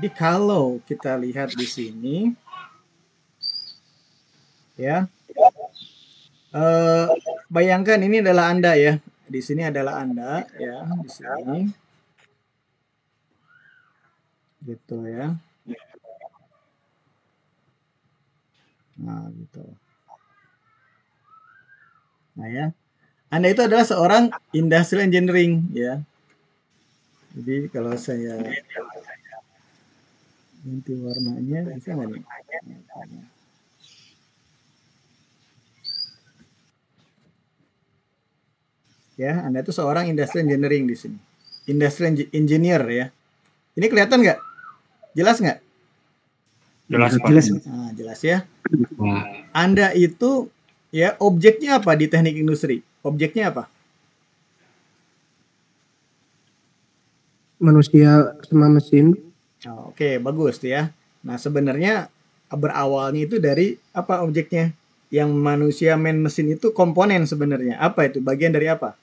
Jadi kalau kita lihat di sini, ya, bayangkan ini adalah Anda ya. Di sini adalah Anda ya, di sini, gitu ya. Nah, gitu. Nah ya, Anda itu adalah seorang industrial engineering ya. Jadi kalau saya ganti warnanya bisa nggak nih? Ya, Anda itu seorang industrial engineering di sini. Industrial engineer ya. Ini kelihatan nggak? Jelas nggak? Jelas, Pak. Jelas. Nah, jelas ya. Wah. Anda itu ya objeknya apa di teknik industri? Objeknya apa? Manusia sama mesin. Oh, oke, bagus ya. Nah, sebenarnya berawalnya itu dari apa objeknya? Yang manusia main mesin itu komponen sebenarnya. Apa itu? Bagian dari apa?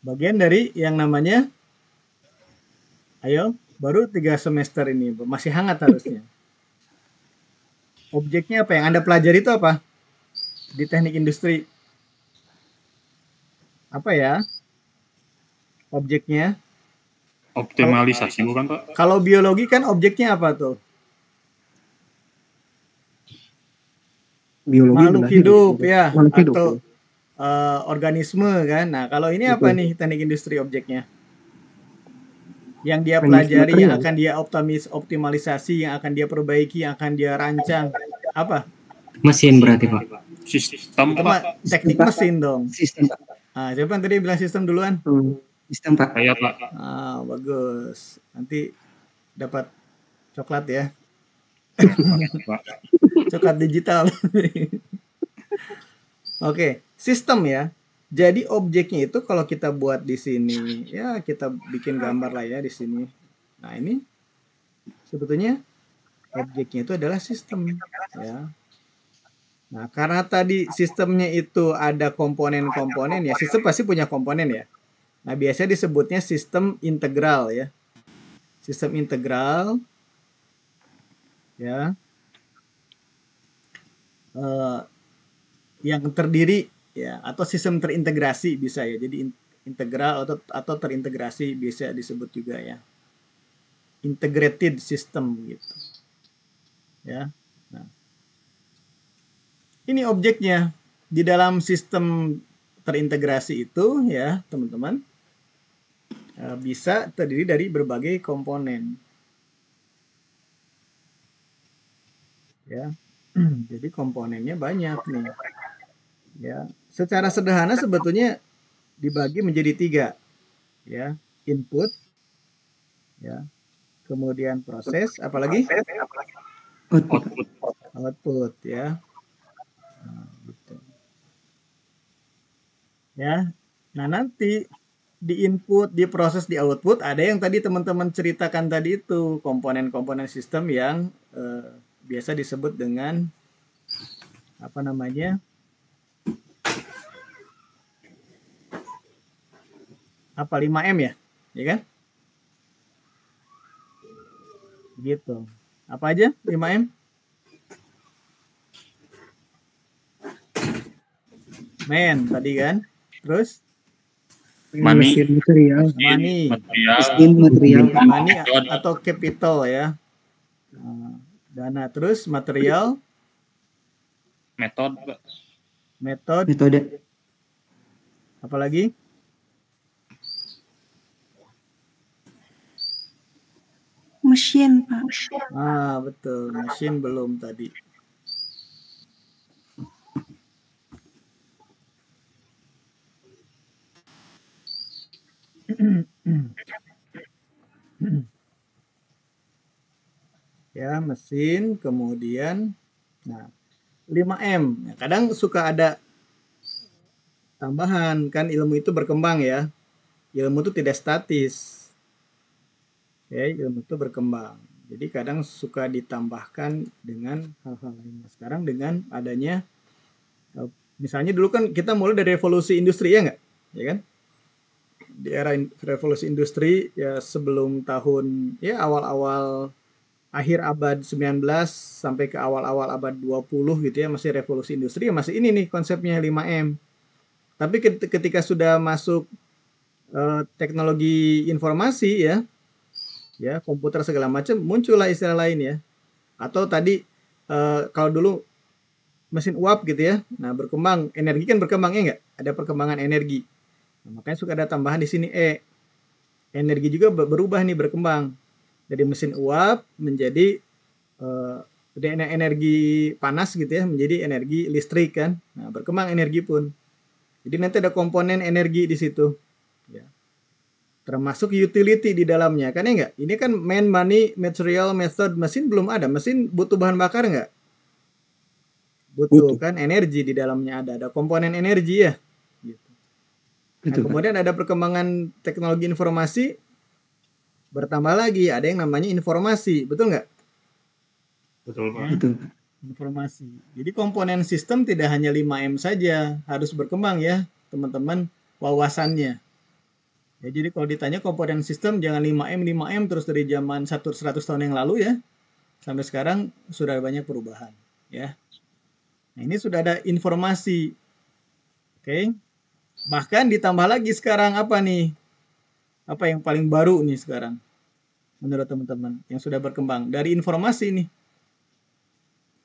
Bagian dari yang namanya, ayo, baru 3 semester ini, masih hangat harusnya. Objeknya apa yang Anda pelajari itu apa? Di teknik industri. Apa ya? Objeknya. Optimalisasi bukan, Pak? Kalau biologi kan objeknya apa tuh? Biologi Makhluk hidup ya, makhluk hidup. atau organisme kan. Nah, kalau ini apa nih teknik industri objeknya? Yang dia pelajari, yang akan dia optimalisasi, yang akan dia perbaiki, yang akan dia rancang. Apa? Mesin berarti, Pak. Sistem, Itu Pak. teknik mesin dong. Sistem, Pak. Ah, siapa yang tadi bilang sistem duluan? Sistem, Pak. Saya, Pak. Ah, bagus. Nanti dapat coklat ya. Pak. Coklat digital. Oke, sistem ya. Jadi objeknya itu kalau kita buat di sini, ya kita bikin gambar lah ya di sini. Nah, ini sebetulnya objeknya itu adalah sistem ya. Nah, karena tadi sistemnya itu ada komponen-komponen ya, sistem pasti punya komponen ya. Nah, biasanya disebutnya sistem integral ya. Sistem integral ya. Yang terdiri ya, atau sistem terintegrasi bisa ya. Jadi integral atau terintegrasi bisa disebut juga ya. Integrated system gitu. Ya. Nah. Ini objeknya di dalam sistem terintegrasi itu ya, teman-teman. Bisa terdiri dari berbagai komponen. Ya. Jadi komponennya banyak nih. Ya, secara sederhana sebetulnya dibagi menjadi 3. Ya, input, ya. Kemudian proses, apalagi? Output ya. Nah, gitu. Ya. Nah, nanti di input, di proses, di output ada yang tadi teman-teman ceritakan tadi itu, komponen-komponen sistem yang biasa disebut dengan apa namanya? Apa 5M ya? Ya kan? Gitu. Apa aja 5M? Men tadi kan. Terus Money, material, money atau capital ya. Dana, terus material, metode. Apalagi? Mesin, Pak. Ah, betul. Mesin belum tadi. Ya, mesin, kemudian nah 5M. Kadang suka ada tambahan, kan ilmu itu berkembang ya. Ilmu itu tidak statis. Ya, ilmu itu berkembang. Jadi kadang suka ditambahkan dengan hal-hal lainnya. Sekarang dengan adanya, misalnya dulu kan kita mulai dari revolusi industri ya nggak? Ya kan? di era revolusi industri ya, sebelum tahun ya awal-awal akhir abad 19 sampai ke awal-awal abad 20 gitu ya, masih revolusi industri ya, masih ini nih konsepnya 5M. Tapi ketika sudah masuk teknologi informasi ya komputer segala macam, muncullah istilah lain ya. Atau tadi kalau dulu mesin uap gitu ya, nah berkembang, energi kan berkembang ya nggak? Ada perkembangan energi. Nah, makanya suka ada tambahan di sini energi juga berubah nih, berkembang dari mesin uap menjadi energi panas gitu ya, menjadi energi listrik kan. Nah, berkembang energi pun. Jadi nanti ada komponen energi di situ. Ya. Termasuk utility di dalamnya kan ya enggak? Ini kan man, money, material, method. Mesin belum ada. Mesin butuh bahan bakar enggak? Butuh kan, energi di dalamnya ada komponen energi ya. Gitu. Nah, kemudian ada perkembangan teknologi informasi, bertambah lagi ada yang namanya informasi, betul nggak? Betul, Pak. Betul. Informasi. Jadi komponen sistem tidak hanya 5M saja, harus berkembang ya teman-teman wawasannya. Ya, jadi kalau ditanya komponen sistem jangan 5M terus dari zaman 100 tahun yang lalu ya, sampai sekarang sudah banyak perubahan ya. Nah, ini sudah ada informasi. Oke. Bahkan ditambah lagi sekarang apa nih? Apa yang paling baru nih sekarang? Menurut teman-teman yang sudah berkembang dari informasi nih.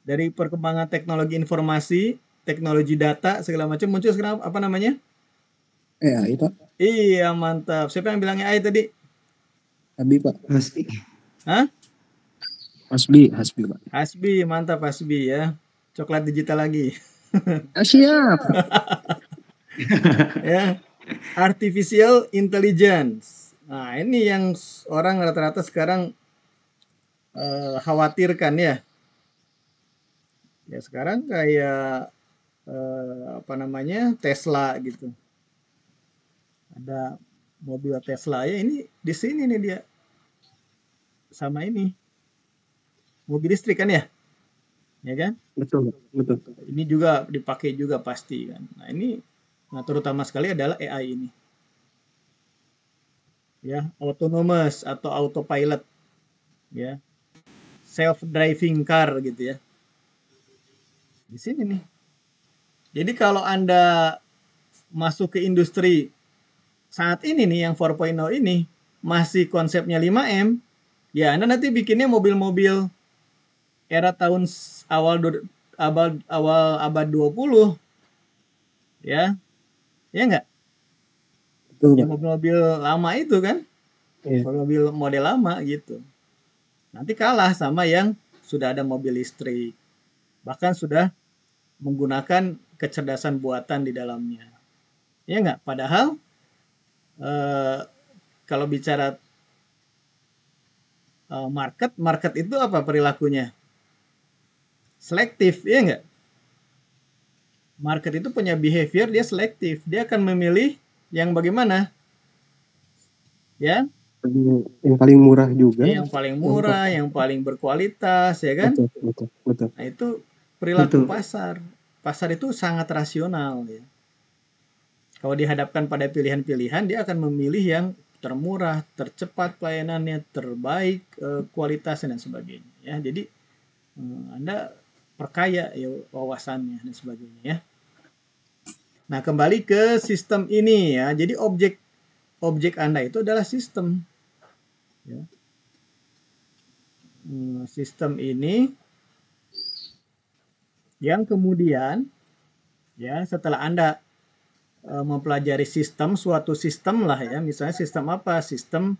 Dari perkembangan teknologi informasi, teknologi data segala macam, muncul sekarang apa namanya? AI, Pak. Iya, mantap. Siapa yang bilangnya AI tadi? Hasbi, Pak. Hasbi. Hah? Hasbi, Pak. Hasbi, mantap Hasbi ya. Coklat digital lagi. Siap. Ya. Artificial intelligence. Nah, ini yang orang rata-rata sekarang khawatirkan ya. Ya sekarang kayak apa namanya, Tesla gitu. Ada mobil Tesla ya, ini di sini nih dia. Sama ini. Mobil listrik kan ya? Ya kan? Betul. Ini juga dipakai juga pasti kan. Nah, ini terutama sekali adalah AI ini. Ya, autonomous atau autopilot. Ya. Self driving car gitu ya. Di sini nih. Jadi kalau Anda masuk ke industri saat ini nih yang 4.0 ini masih konsepnya 5M, ya Anda nanti bikinnya mobil-mobil era tahun awal abad 20. Ya. Ya enggak? Betul, Ya, mobil-mobil lama itu kan? Iya. Mobil model lama gitu. Nanti kalah sama yang sudah ada mobil listrik. Bahkan sudah menggunakan kecerdasan buatan di dalamnya. Ya enggak? Padahal kalau bicara market itu apa perilakunya? Selektif, ya enggak? Market itu punya behavior, dia selektif. Dia akan memilih yang bagaimana? Ya? Yang paling murah juga. Yang paling murah, yang paling berkualitas, ya kan? Betul. Nah, itu perilaku pasar. Pasar itu sangat rasional ya. Kalau dihadapkan pada pilihan-pilihan, dia akan memilih yang termurah, tercepat pelayanannya, terbaik kualitasnya dan sebagainya. Ya, jadi Anda perkaya ya wawasannya dan sebagainya ya. Nah, kembali ke sistem ini ya. Jadi objek Anda itu adalah sistem. Ya. Sistem ini yang kemudian ya setelah Anda mempelajari sistem, suatu sistem lah ya, misalnya sistem apa? Sistem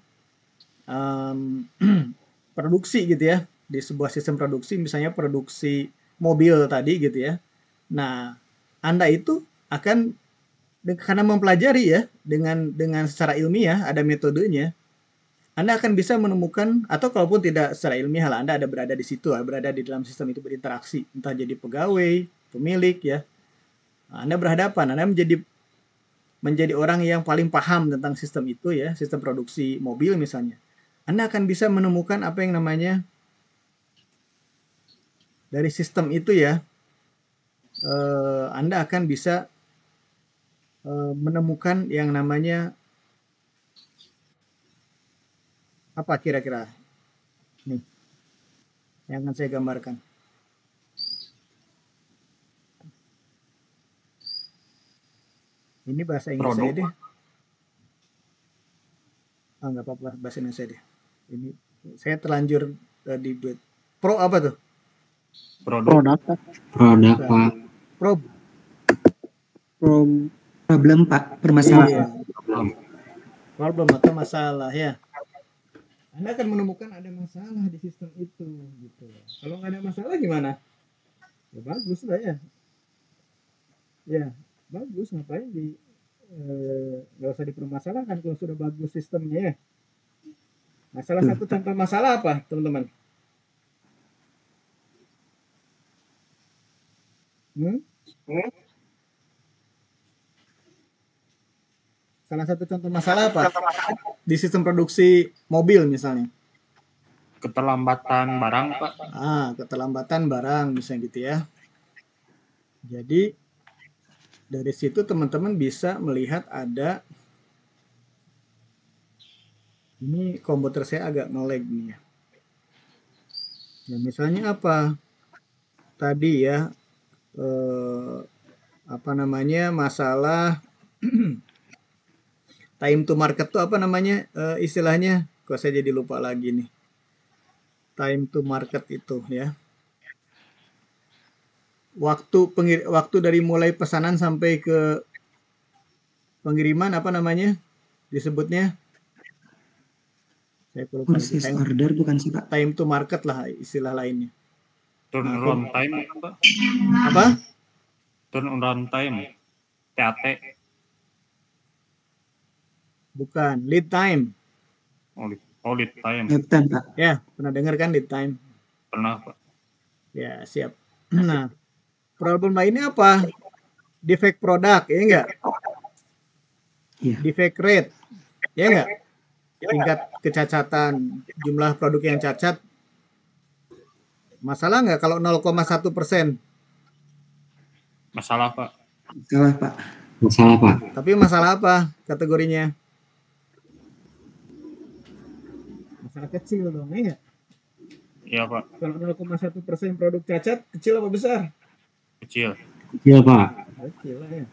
produksi gitu ya. Di sebuah sistem produksi, misalnya produksi mobil tadi gitu ya. Nah, Anda itu akan karena mempelajari ya dengan secara ilmiah, ada metodenya, Anda akan bisa menemukan, atau kalaupun tidak secara ilmiah lah, Anda ada berada di situ, berada di dalam sistem itu berinteraksi, entah jadi pegawai, pemilik ya. Nah, Anda berhadapan, Anda menjadi orang yang paling paham tentang sistem itu ya, sistem produksi mobil misalnya. Anda akan bisa menemukan apa yang namanya dari sistem itu ya, Anda akan bisa menemukan yang namanya Apa kira-kira? Nih, yang akan saya gambarkan. Ini bahasa Inggris Produk. saya deh. Ah, nggak apa-apa, bahasa Indonesia deh. Ini saya terlanjur di pro apa tuh? Produk. Produk, Pak. Produk, Bukan. Pak. Pro. Problem, Pak. Permasalahan. Iya. Belum. Problem atau masalah ya. Anda akan menemukan ada masalah di sistem itu gitu. Kalau nggak ada masalah gimana? Ya bagus lah ya. Ya, bagus, ngapain nggak usah dipermasalahkan kalau sudah bagus sistemnya ya. Nah, salah satu contoh masalah apa, teman-teman? Salah satu contoh masalah apa? Di sistem produksi mobil misalnya. Keterlambatan barang, Pak. Keterlambatan barang misalnya gitu ya. Jadi dari situ teman-teman bisa melihat ada, ini komputer saya agak nge-lag nih ya. Ya misalnya apa? Tadi ya apa namanya, masalah time to market tuh apa namanya istilahnya? Kok saya jadi lupa lagi nih. Time to market itu ya. Waktu dari mulai pesanan sampai ke pengiriman apa namanya? Disebutnya? Saya lupa lagi. Purchase order bukan sih, Pak? Time to market lah istilah lainnya. Turnaround time, Pak. Apa? Turnaround time. TAT. Bukan, lead time. Oh, lead time. Lead time, Pak. Ya, pernah dengar kan lead time? Pernah, Pak. Ya, siap. Nah, problem lainnya apa? Defect product, ya enggak? Iya. Defect rate, ya enggak? Tingkat kecacatan, jumlah produk yang cacat. Masalah nggak kalau 0,1%? Masalah, Pak. Salah, Pak. Masalah, Pak. Tapi masalah apa kategorinya? Masalah kecil dong, ya enggak? Iya, Pak. Kalau 0,1% produk cacat, kecil apa besar? Kecil. Iya, Pak. Kecil lah ya.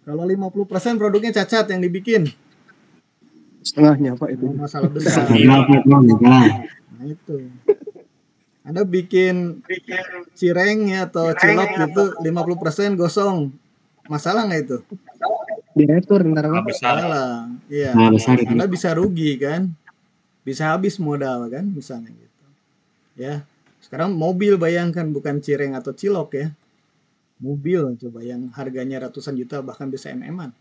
Kalau 50% produknya cacat yang dibikin, Setengahnya, Pak, itu. masalah besar. Iya, Pak. Masalah. Nah itu. Anda bikin cireng ya atau cilok gitu 50% gosong. Masalah nggak itu? Diretur ntar, Nggak Pak. besar. Salah. Iya. Nah, besar itu. Anda bisa rugi kan? Bisa habis modal kan misalnya gitu. Ya. Sekarang mobil bayangkan, bukan cireng atau cilok ya. Mobil coba yang harganya ratusan juta bahkan bisa MM-an.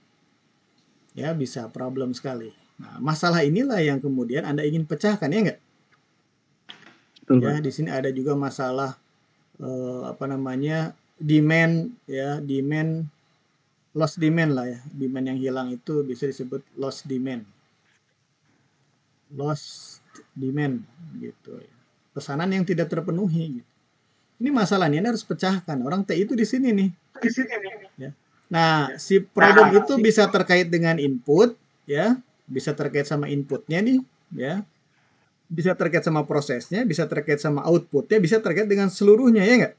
Ya, bisa problem sekali. Nah, masalah inilah yang kemudian Anda ingin pecahkan, ya enggak? Betul, Ya, Pak. di sini ada juga masalah apa namanya? Demand ya, lost demand lah ya. Demand yang hilang itu bisa disebut lost demand. Lost demand gitu ya. Pesanan yang tidak terpenuhi gitu. Ini masalahnya, ini harus pecahkan. Orang T itu di sini nih. Ya. Nah, si problem itu bisa terkait dengan input, ya, bisa terkait sama inputnya nih, ya, bisa terkait sama prosesnya, bisa terkait sama outputnya, bisa terkait dengan seluruhnya, ya nggak?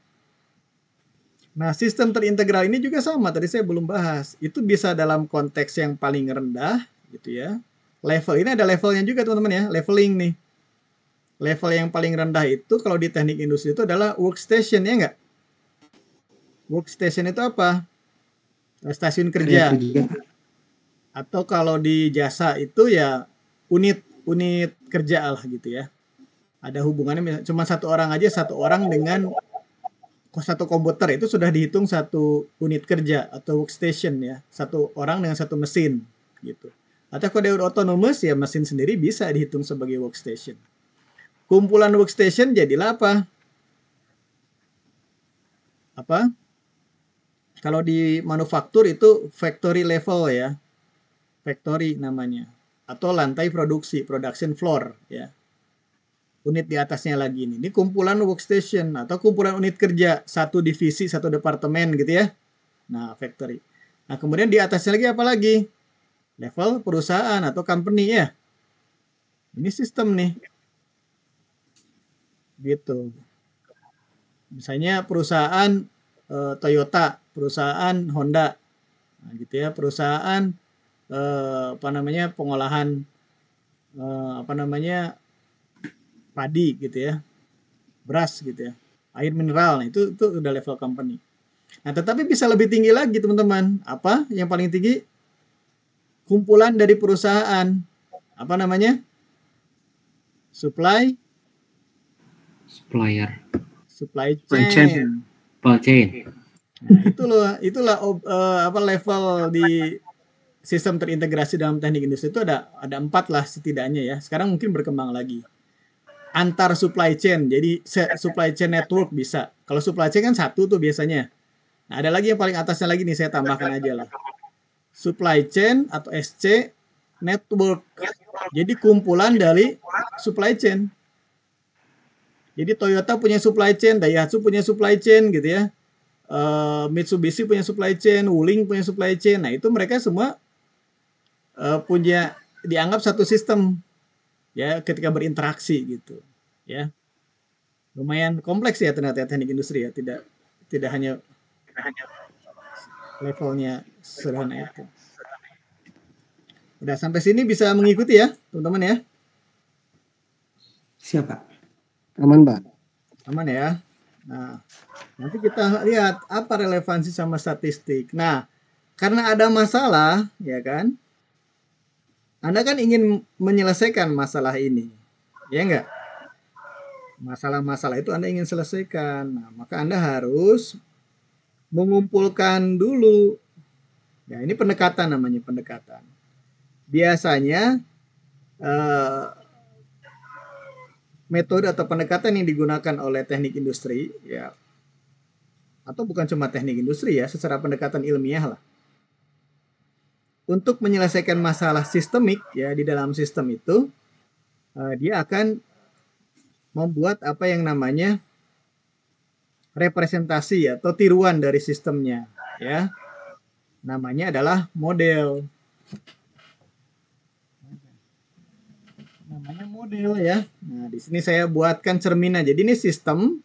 Nah, sistem terintegral ini juga sama. Tadi saya belum bahas. Itu bisa dalam konteks yang paling rendah, gitu ya. Level ini ada levelnya juga, teman-teman ya. Leveling nih. Level yang paling rendah itu kalau di teknik industri itu adalah workstation, ya nggak? Workstation itu apa? Stasiun kerja. Atau kalau di jasa itu ya unit kerja lah gitu ya. Ada hubungannya, cuma satu orang aja, satu orang dengan satu komputer itu sudah dihitung satu unit kerja atau workstation ya. Satu orang dengan satu mesin gitu. Atau kalau dia otonomous ya mesin sendiri bisa dihitung sebagai workstation. Kumpulan workstation jadilah apa? Apa? Kalau di manufaktur itu factory level ya. Factory namanya. Atau lantai produksi, production floor ya. Unit di atasnya lagi ini kumpulan workstation atau kumpulan unit kerja, satu divisi, satu departemen gitu ya. Nah, factory. Nah, kemudian di atasnya lagi apa lagi? Level perusahaan atau company ya. Ini sistem nih. Gitu. Misalnya perusahaan Toyota, perusahaan Honda, nah, gitu ya, perusahaan pengolahan padi gitu ya, beras gitu ya, air mineral. Nah, itu udah level company. Nah, tetapi bisa lebih tinggi lagi teman-teman. Apa yang paling tinggi? Kumpulan dari perusahaan. Apa namanya? Supply Supplier. chain. Supply chain. Nah, itulah level di sistem terintegrasi dalam teknik industri itu ada 4 lah setidaknya ya. Sekarang mungkin berkembang lagi. Antar supply chain. Jadi supply chain network bisa. Kalau supply chain kan satu tuh biasanya. Nah, ada lagi yang paling atasnya lagi nih, saya tambahkan aja lah. Supply chain atau SC network. Jadi kumpulan dari supply chain. Jadi Toyota punya supply chain, Daihatsu punya supply chain gitu ya. Mitsubishi punya supply chain, Wuling punya supply chain. Nah, itu mereka semua punya dianggap satu sistem ya ketika berinteraksi gitu ya. Lumayan kompleks ya ternyata teknik industri ya, tidak hanya levelnya sederhana itu. Udah sampai sini bisa mengikuti ya teman-teman ya. Siapa? Aman, Pak. Aman ya. Nah, nanti kita lihat apa relevansi sama statistik. Nah, karena ada masalah, ya kan? Anda kan ingin menyelesaikan masalah ini, ya enggak? Masalah-masalah itu Anda ingin selesaikan. Nah, maka Anda harus mengumpulkan dulu. Ya, ini pendekatan namanya, pendekatan. Biasanya metode atau pendekatan yang digunakan oleh teknik industri ya, atau bukan cuma teknik industri ya, secara pendekatan ilmiah lah, untuk menyelesaikan masalah sistemik ya di dalam sistem itu, dia akan membuat apa yang namanya representasi atau tiruan dari sistemnya ya, namanya adalah model. Namanya model ya. Nah, di sini saya buatkan cerminan. Jadi ini sistem,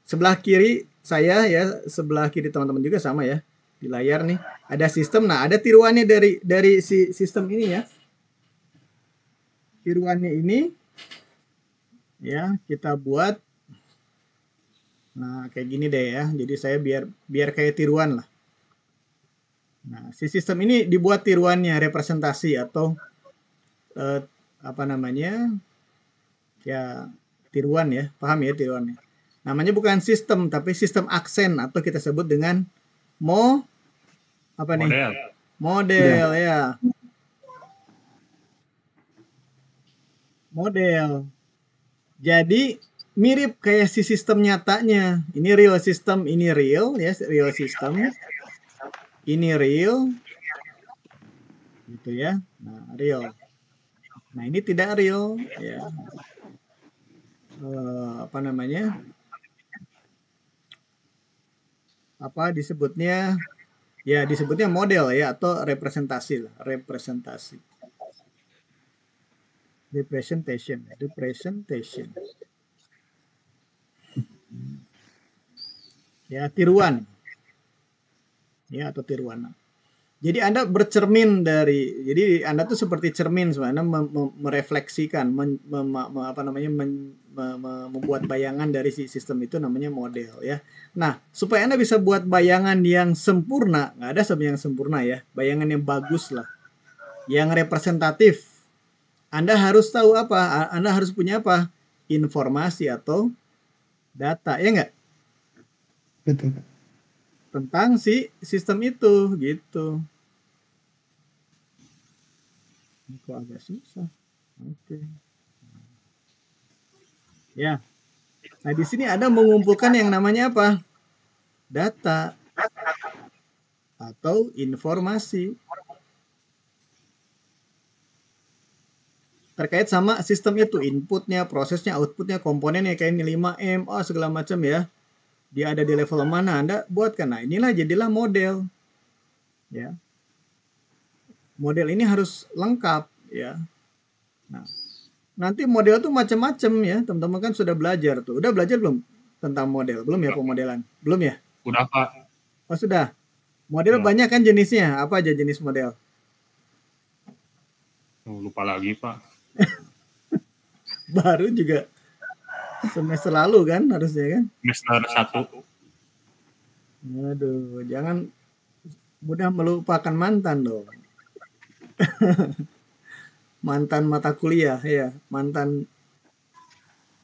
sebelah kiri saya ya, sebelah kiri teman-teman juga sama ya. Di layar nih ada sistem. Nah, ada tiruannya dari si sistem ini ya. Tiruannya ini ya, kita buat nah kayak gini deh ya. Jadi saya biar kayak tiruan lah. Nah, si sistem ini dibuat tiruannya, representasi atau ya tiruan ya, paham ya tiruannya. Namanya bukan sistem tapi sistem aksen atau kita sebut dengan model ya. Model. Jadi mirip kayak si sistem nyatanya. Ini real system, ini real ya, real system. Ini real. Gitu ya. Nah, real. Nah, ini tidak real ya. Disebutnya ya, disebutnya model ya atau representasi lah, representation. Ya, tiruan. Ya, atau tiruan. Jadi Anda bercermin jadi Anda tuh seperti cermin sebenarnya, merefleksikan, membuat bayangan dari si sistem itu, namanya model ya. Nah, supaya Anda bisa buat bayangan yang sempurna, nggak ada yang sempurna ya, bayangan yang bagus lah, yang representatif. Anda harus tahu apa? Anda harus punya apa? Informasi atau data, ya nggak? Betul. Tentang si sistem itu gitu. Ini kok agak susah. Oke. Ya. Nah, di sini ada mengumpulkan yang namanya apa? Data atau informasi terkait sama sistem itu, inputnya, prosesnya, outputnya, komponennya, kayak ini 5M, segala macam ya. Dia ada di level mana, Anda buatkan. Nah, inilah jadilah model. Ya. Model ini harus lengkap ya. Nah, nanti model tuh macam-macam ya. Teman-teman kan sudah belajar tuh. Udah belajar belum tentang model? Belum ya pemodelan? Belum ya? Udah Pak. Oh sudah. Model Ya. banyak kan jenisnya. Apa aja jenis model? Lupa lagi Pak. Baru juga semester lalu kan harusnya kan. Semester 1. Aduh, jangan mudah melupakan mantan dong. Mantan mata kuliah ya, mantan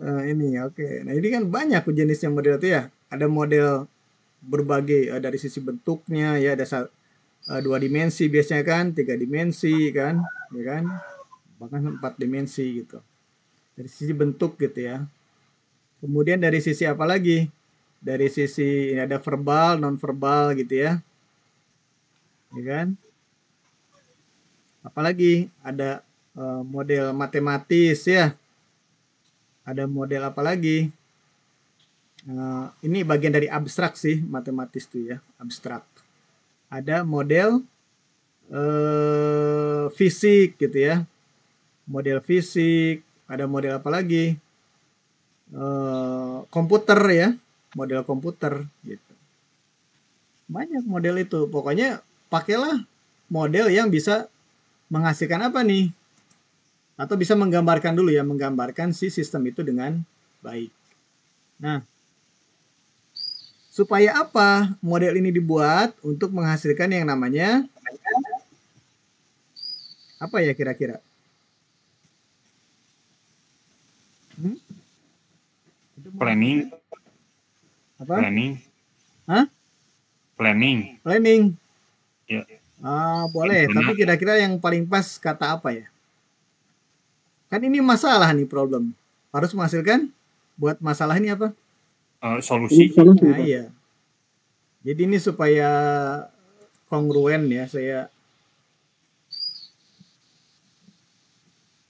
ini oke. Nah ini kan banyak jenisnya model itu ya. Ada model berbagai dari sisi bentuknya ya, ada 2 dimensi biasanya kan, 3 dimensi kan, ya kan, bahkan 4 dimensi gitu. Dari sisi bentuk gitu ya. Kemudian dari sisi apa lagi? Dari sisi ini ada verbal, non verbal gitu ya. Ya kan? Apalagi ada model matematis ya. Ada model apa lagi? Ini bagian dari abstrak sih, matematis tuh ya, abstrak. Ada model fisik gitu ya. Model fisik, ada model apa lagi? Komputer ya, model komputer gitu. Banyak model itu. Pokoknya pakailah model yang bisa menghasilkan apa nih? Atau bisa menggambarkan dulu ya, menggambarkan si sistem itu dengan baik. Nah, supaya apa model ini dibuat? Untuk menghasilkan yang namanya apa ya kira-kira? Planning. Apa? Planning. Hah? Planning. Planning. Ya. Boleh, Benar. tapi kira-kira yang paling pas kata apa ya? Kan ini masalah nih, problem. Harus menghasilkan buat masalah ini apa? Solusi. Nah, iya. Jadi ini supaya kongruen ya, saya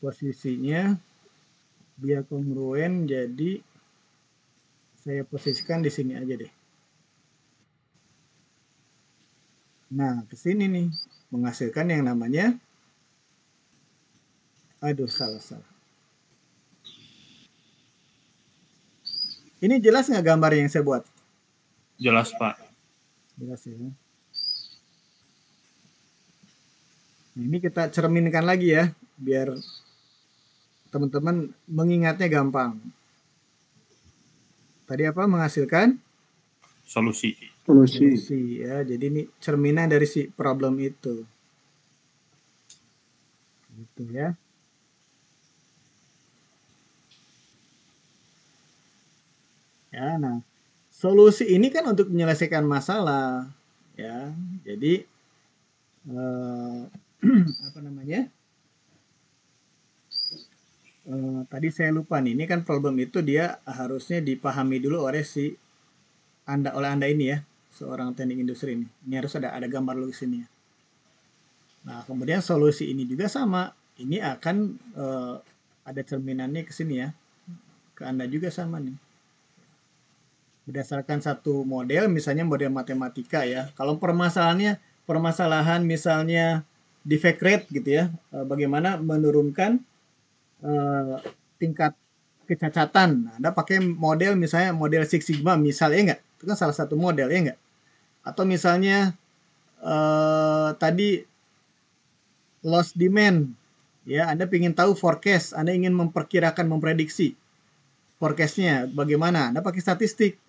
posisinya biar kongruen, jadi saya posisikan di sini aja deh. Nah, ke sini nih menghasilkan yang namanya salah. Ini jelas nggak gambar yang saya buat? Jelas Pak. Jelas ya. Nah, ini kita cerminkan lagi ya, biar teman-teman mengingatnya gampang. Tadi apa? Menghasilkan Solusi. solusi ya. Jadi ini cerminan dari si problem itu. Gitu ya. Ya, nah, solusi ini kan untuk menyelesaikan masalah ya. Jadi apa namanya? Tadi saya lupa nih, ini kan problem itu dia harusnya dipahami dulu oleh Anda ini ya, seorang teknik industri ini. Ini harus ada gambar logis ini ya. Nah, kemudian solusi ini juga sama. Ini akan ada cerminannya ke sini ya. Ke Anda juga sama nih. Berdasarkan satu model, misalnya model matematika ya. Kalau permasalahan misalnya defect rate gitu ya, bagaimana menurunkan tingkat kecacatan. Nah, Anda pakai model misalnya model Six Sigma misalnya enggak? Itu kan salah satu model ya enggak? Atau misalnya tadi loss demand ya, Anda ingin tahu forecast, Anda ingin memperkirakan, memprediksi forecastnya bagaimana, Anda pakai statistik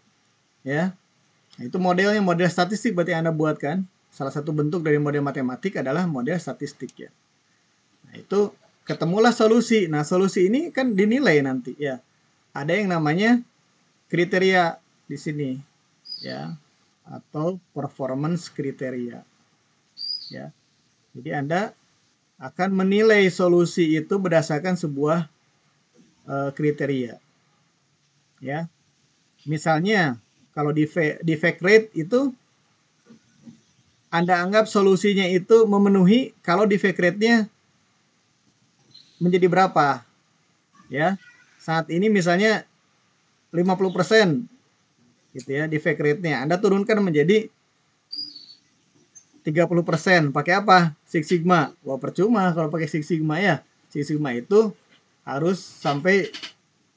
ya. Nah, itu modelnya, model statistik berarti Anda buat kan. Salah satu bentuk dari model matematik adalah model statistik ya. Nah, itu ketemulah solusi. Nah, solusi ini kan dinilai nanti ya. Ada yang namanya kriteria di sini ya, atau performance kriteria ya. Jadi Anda akan menilai solusi itu berdasarkan sebuah kriteria ya. Misalnya kalau defect rate itu Anda anggap solusinya itu memenuhi kalau defect rate-nya menjadi berapa ya. Saat ini misalnya 50% gitu ya defect rate-nya. Anda turunkan menjadi 30%. Pakai apa? Six Sigma. Wah, percuma kalau pakai Six Sigma ya. Six Sigma itu harus sampai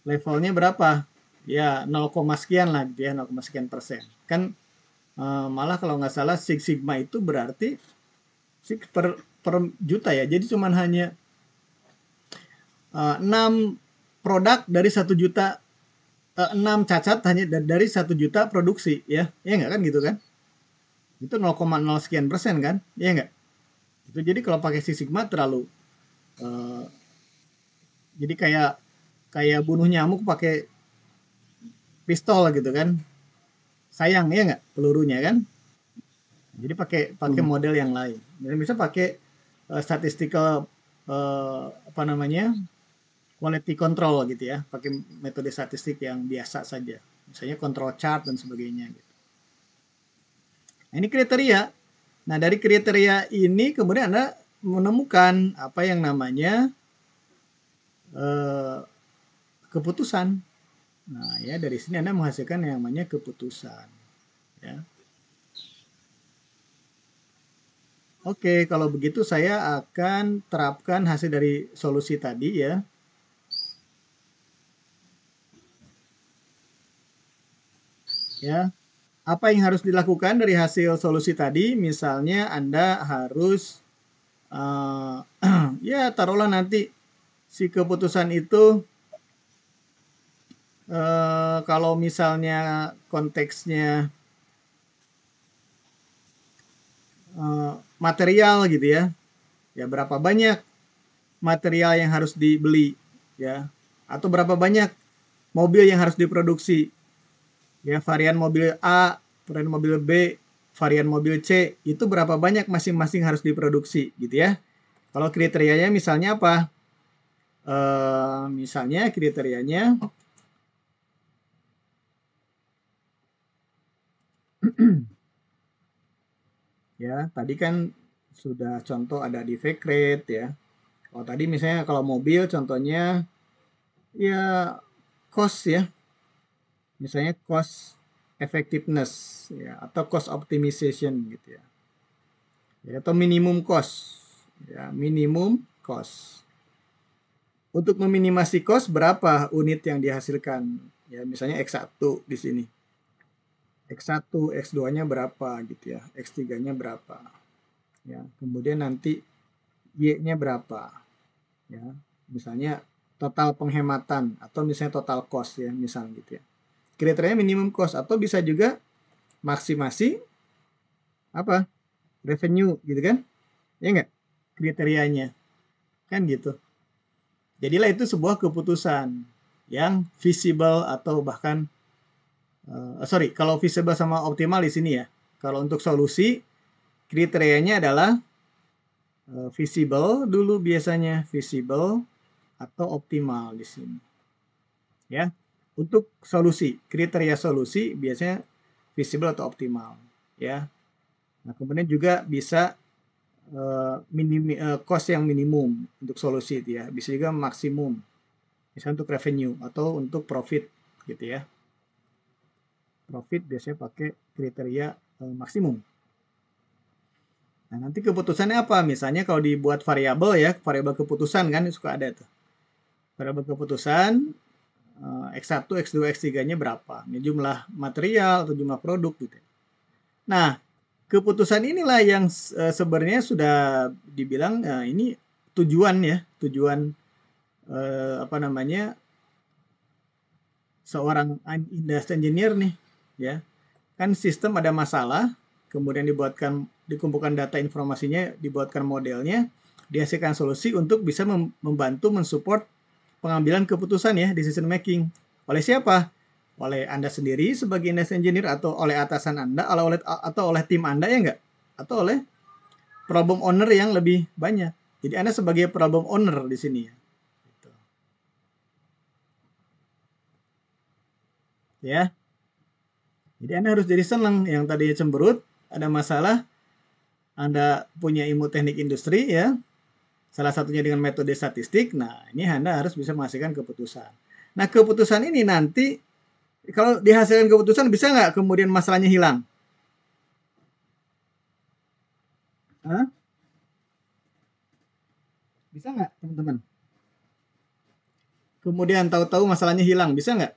levelnya berapa? Ya 0, sekian lah gitu ya, 0, sekian persen. Kan malah kalau nggak salah Six Sigma itu berarti per juta ya. Jadi cuman hanya 6 produk dari 1 juta, 6 cacat hanya dari 1 juta produksi ya. Ya nggak kan gitu kan? Itu 0,0 sekian persen kan? Ya nggak? Itu jadi kalau pakai Six Sigma terlalu jadi kayak bunuh nyamuk pakai pistol gitu kan. Sayang ya nggak pelurunya kan? Jadi pakai model yang lain. Dan bisa pakai statistical apa namanya? Quality control gitu ya, pakai metode statistik yang biasa saja. Misalnya control chart dan sebagainya gitu. Nah, ini kriteria. Nah, dari kriteria ini kemudian Anda menemukan apa yang namanya keputusan. Nah, ya dari sini Anda menghasilkan yang namanya keputusan. Ya. Oke, kalau begitu saya akan terapkan hasil dari solusi tadi ya. Ya, apa yang harus dilakukan dari hasil solusi tadi? Misalnya Anda harus ya taruhlah nanti si keputusan itu kalau misalnya konteksnya material gitu ya, ya berapa banyak material yang harus dibeli ya, atau berapa banyak mobil yang harus diproduksi. Ya, varian mobil A, varian mobil B, varian mobil C, itu berapa banyak masing-masing harus diproduksi gitu ya. Kalau kriterianya misalnya apa? Misalnya kriterianya ya, tadi kan sudah contoh ada defect rate ya. Kalau tadi misalnya kalau mobil contohnya ya cost ya. Misalnya cost effectiveness ya, atau cost optimization gitu ya. Ya, atau minimum cost. Ya, minimum cost. Untuk meminimasi cost berapa unit yang dihasilkan? Ya, misalnya X1 di sini. X1, X2-nya berapa gitu ya. X3-nya berapa. Ya, kemudian nanti Y-nya berapa. Ya, misalnya total penghematan atau misalnya total cost ya, misalnya gitu ya. Kriterianya minimum cost atau bisa juga maksimasi apa? Revenue gitu kan? Ya enggak? Kriterianya. Kan gitu. Jadilah itu sebuah keputusan yang visible atau bahkan kalau visible sama optimal di sini ya. Kalau untuk solusi kriterianya adalah visible dulu biasanya, visible atau optimal di sini. Ya. Untuk solusi, kriteria solusi biasanya visible atau optimal, ya. Nah, kemudian juga bisa cost yang minimum untuk solusi itu ya. Bisa juga maksimum. Misalnya untuk revenue atau untuk profit gitu ya. Profit biasanya pakai kriteria maksimum. Nah, nanti keputusannya apa? Misalnya kalau dibuat variabel ya, variabel keputusan kan suka ada tuh. Variabel keputusan X1, X2, X3-nya berapa? Ini jumlah material atau jumlah produk gitu. Nah, keputusan inilah yang sebenarnya sudah dibilang ini tujuan ya, tujuan apa namanya seorang industry engineer nih ya. Kan sistem ada masalah, kemudian dikumpulkan data informasinya, dibuatkan modelnya, dihasilkan solusi untuk bisa membantu mensupport pengambilan keputusan ya, decision making. Oleh siapa? Oleh Anda sendiri sebagai industry engineer atau oleh atasan Anda atau oleh tim Anda ya enggak? Atau oleh problem owner yang lebih banyak. Jadi Anda sebagai problem owner di sini ya. Gitu. Ya. Jadi Anda harus jadi senang. Yang tadinya cemberut, ada masalah, Anda punya ilmu teknik industri ya. Salah satunya dengan metode statistik. Nah, ini Anda harus bisa menghasilkan keputusan. Nah, keputusan ini nanti kalau dihasilkan keputusan bisa nggak kemudian masalahnya hilang? Hah? Bisa nggak, teman-teman? kemudian tahu-tahu masalahnya hilang, bisa nggak?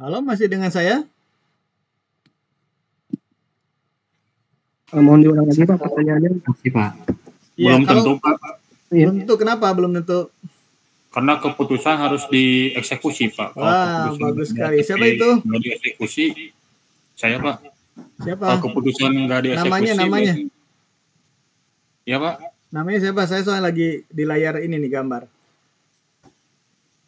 Halo, masih dengan saya? Mohon diulang lagi Pak pertanyaannya. Masih Pak. Iya, Belum kalau tentu, Pak. Iya. belum tentu, kenapa belum tentu? Karena keputusan harus dieksekusi, Pak. Kalau Wah, keputusan bagus nggak sekali. Siapa itu? nggak dieksekusi, saya, Pak. Siapa? Kalau keputusan nggak dieksekusi, Namanya. Ya, Pak. Namanya siapa? Saya soalnya lagi di layar ini nih gambar.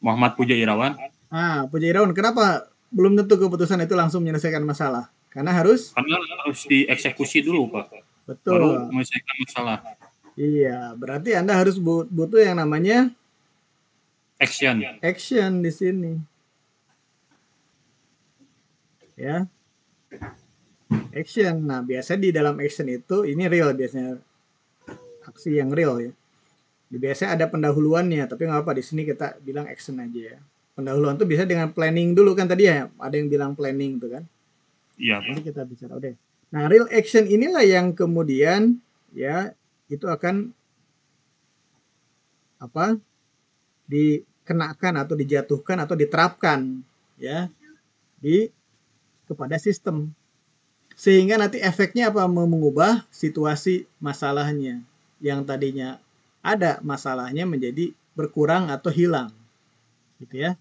Muhammad Puja Irawan. Ah, Puja Irawan, kenapa belum tentu keputusan itu langsung menyelesaikan masalah? Karena harus Karena harus dieksekusi dulu, Pak. betul. Baru menyelesaikan masalah. Iya, berarti Anda harus butuh yang namanya Action. di sini. Ya. Action. Nah, biasa di dalam action itu ini real biasanya. Aksi yang real ya. Biasanya ada pendahuluannya, tapi nggak apa di sini kita bilang action aja ya. Pendahuluan itu bisa dengan planning dulu kan tadi ya. Ada yang bilang planning tuh kan. Iya, Pak. Nanti kita bicara. Udah. Nah, real action inilah yang kemudian ya itu akan apa? Dikenakan atau dijatuhkan atau diterapkan ya kepada sistem. Sehingga nanti efeknya apa? Mengubah situasi masalahnya. Yang tadinya ada masalahnya menjadi berkurang atau hilang. Gitu ya.